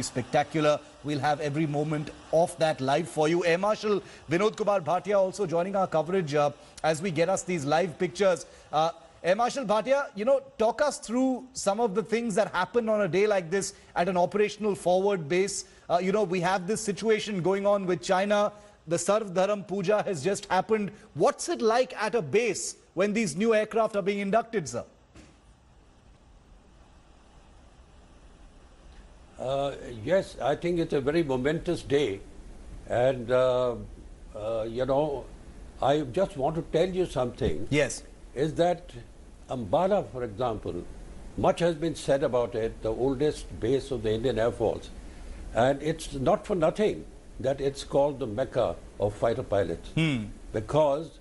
spectacular. We'll have every moment of that live for you. Air Marshal Vinod Kumar Bhatia also joining our coverage as we get us these live pictures. Air Marshal Bhatia, talk us through some of the things that happen on a day like this at an operational forward base. We have this situation going on with China. The Sarv Dharam Puja has just happened. What's it like at a base when these new aircraft are being inducted, sir? Yes, I think it's a very momentous day. And, I just want to tell you something. Yes. Is that Ambala, for example, much has been said about it, the oldest base of the Indian Air Force. And it's not for nothing that it's called the Mecca of fighter pilots. Because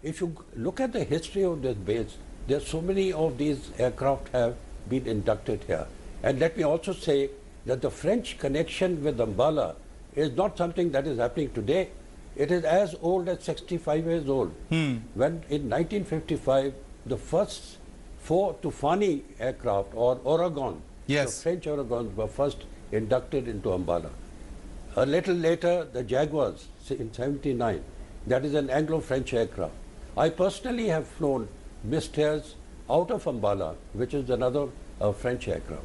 if you look at the history of this base, there's so many of these aircraft have been inducted here. And let me also say that the French connection with Ambala is not something that is happening today. It is as old as 65 years old. When in 1955, the first 4 Tufani aircraft or Oregon, yes, the French Oregons were first inducted into Ambala. A little later, the Jaguars in 79, that is an Anglo-French aircraft. I personally have flown Mystères out of Ambala, which is another French aircraft.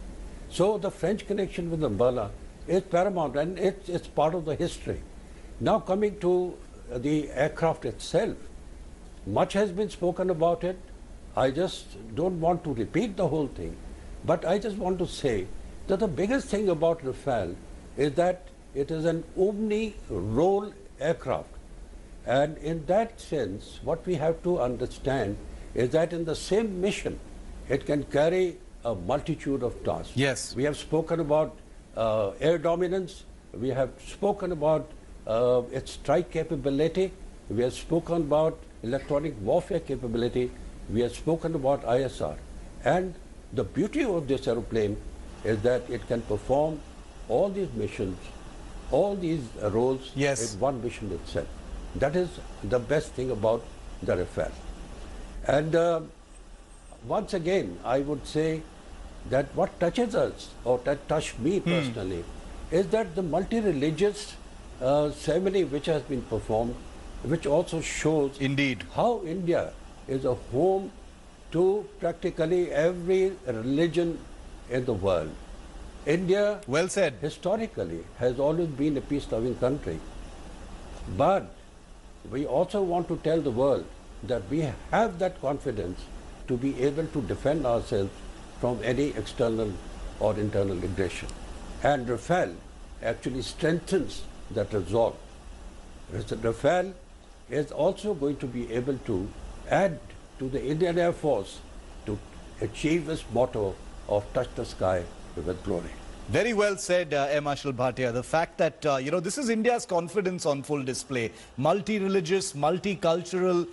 So the French connection with Ambala is paramount, and it's part of the history. Now coming to the aircraft itself, much has been spoken about it. I just don't want to repeat the whole thing, but I just want to say that the biggest thing about Rafale is that it is an omni-role aircraft. And in that sense, what we have to understand is that in the same mission, it can carry a multitude of tasks. Yes. We have spoken about air dominance. We have spoken about its strike capability. We have spoken about electronic warfare capability. We have spoken about ISR. And the beauty of this aeroplane is that it can perform all these missions, all these roles in one mission itself. That is the best thing about the Rafale. And once again, I would say that what touches us, or that touched me personally, is that the multi-religious ceremony which has been performed, which also shows indeed how India is a home to practically every religion in the world. India, well said, historically has always been a peace-loving country. But we also want to tell the world that we have that confidence to be able to defend ourselves from any external or internal aggression. And Rafale actually strengthens that resolve. Rafale is also going to be able to add to the Indian Air Force to achieve its motto of touch the sky with glory. Very well said, Air Marshal Bhatia. The fact that, this is India's confidence on full display. Multi-religious, multicultural,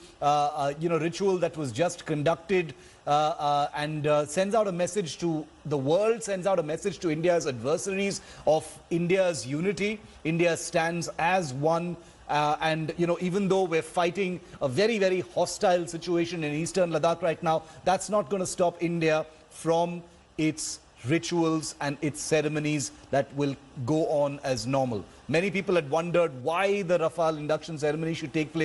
ritual that was just conducted and sends out a message to the world, sends out a message to India's adversaries of India's unity. India stands as one. And even though we're fighting a very, very hostile situation in eastern Ladakh right now, that's not going to stop India from its rituals and its ceremonies that will go on as normal. Many people had wondered why the Rafale induction ceremony should take place